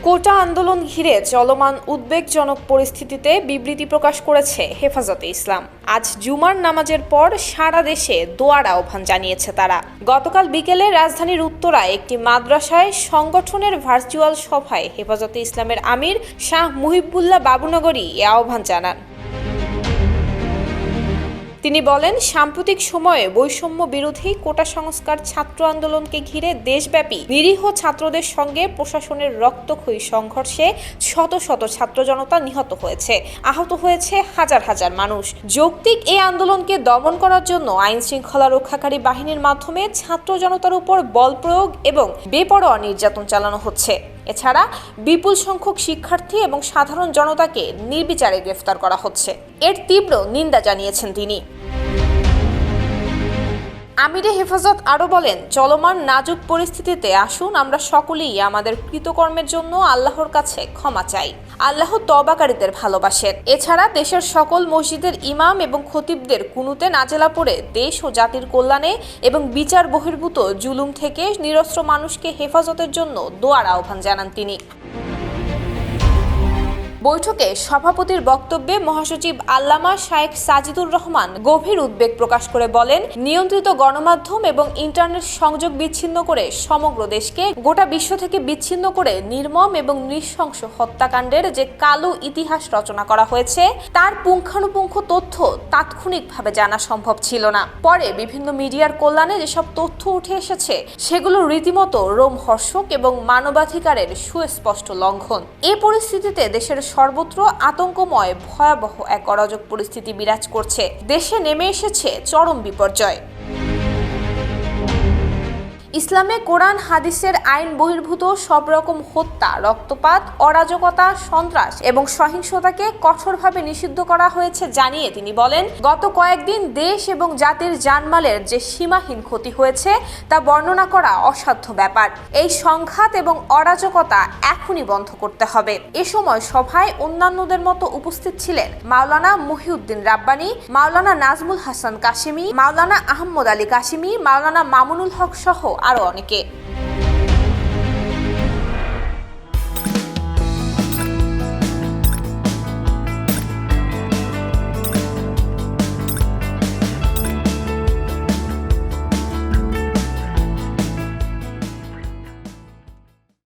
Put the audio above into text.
কোটা আন্দোলন ঘিরে চলমান উদ্বেগজনক পরিস্থিতিতে বিবৃতি প্রকাশ করেছে হেফাজতে ইসলাম। আজ জুমার নামাজের পর সারা দেশে দোয়ার আহ্বান জানিয়েছে তারা। গতকাল বিকেলে রাজধানীর উত্তরায় একটি মাদ্রাসায় সংগঠনের ভার্চুয়াল সভায় হেফাজতে ইসলামের আমির শাহ মুহিবুল্লাহ বাবুনগরী এ আহ্বান জানান। তিনি বলেন, সাম্প্রতিক সময়ে বৈষম্য বিরোধী কোটা সংস্কার ছাত্র আন্দোলনকে ঘিরে দেশব্যাপী নিরীহ ছাত্রদের সঙ্গে প্রশাসনের রক্তক্ষয়ী সংঘর্ষে শত শত ছাত্র জনতা নিহত হয়েছে, আহত হয়েছে হাজার হাজার মানুষ। যৌক্তিক এই আন্দোলনকে দমন করার জন্য আইন শৃঙ্খলা রক্ষাকারী বাহিনীর মাধ্যমে ছাত্র জনতার উপর বল প্রয়োগ এবং বেপরোয়া নির্যাতন চালানো হচ্ছে। এছাড়া বিপুল সংখ্যক শিক্ষার্থী এবং সাধারণ জনতাকে নির্বিচারে গ্রেফতার করা হচ্ছে। এর তীব্র নিন্দা জানিয়েছেন তিনি। আমিরে হেফাজত আরও বলেন, চলমান নাজুক পরিস্থিতিতে আসুন আমরা সকলেই আমাদের কৃতকর্মের জন্য আল্লাহর কাছে ক্ষমা চাই। আল্লাহ তওবাকারীদের ভালোবাসেন। এছাড়া দেশের সকল মসজিদের ইমাম এবং খতিবদের কুনুতে নাজেলা পড়ে দেশ ও জাতির কল্যাণে এবং বিচার বহির্ভূত জুলুম থেকে নিরস্ত্র মানুষকে হেফাজতের জন্য দোয়ার আহ্বান জানান তিনি। বৈঠকে সভাপতির বক্তব্যে মহাসচিব আল্লামা শায়েখ সাজিদুর রহমান গভীর উদ্বেগ প্রকাশ করে বলেন, নিয়ন্ত্রিত গণমাধ্যম এবং ইন্টারনেট সংযোগ বিচ্ছিন্ন করে সমগ্র দেশকে গোটা বিশ্ব থেকে বিচ্ছিন্ন করে নির্মম এবং নৃশংস হত্যাকাণ্ডের যে কালো ইতিহাস রচনা করা হয়েছে তার পুঙ্খানুপুঙ্খ তথ্য তাৎক্ষণিকভাবে জানা সম্ভব ছিল না। পরে বিভিন্ন মিডিয়ার কল্যাণে যেসব তথ্য উঠে এসেছে সেগুলো রীতিমতো রোমহর্ষক এবং মানবাধিকারের সুস্পষ্ট লঙ্ঘন। এ পরিস্থিতিতে দেশের সর্বত্র আতঙ্কময় ভয়াবহ এক অরাজক পরিস্থিতি বিরাজ করছে। দেশে নেমে এসেছে চরম বিপর্যয়। ইসলামে কোরআন হাদিসের আইন বহির্ভূত সব রকম হত্যা, রক্তপাত, অরাজকতা, সন্ত্রাস এবং সহিংসতাকে কঠোরভাবে নিষিদ্ধ করা হয়েছে জানিয়ে তিনি বলেন, গত কয়েকদিন দেশ এবং জাতির জানমালের যে সীমাহীন ক্ষতি হয়েছে তা বর্ণনা করা অসাধ্য ব্যাপার। এই সংঘাত এবং অরাজকতা এখনই বন্ধ করতে হবে। এ সময় সভায় অন্যান্যদের মতো উপস্থিত ছিলেন মাওলানা মহিউদ্দিন রাব্বানী, মাওলানা নাজমুল হাসান কাশিমি, মাওলানা আহমদ আলী কাশিমি, মাওলানা মামুনুল হক সহ আরো অনেকে।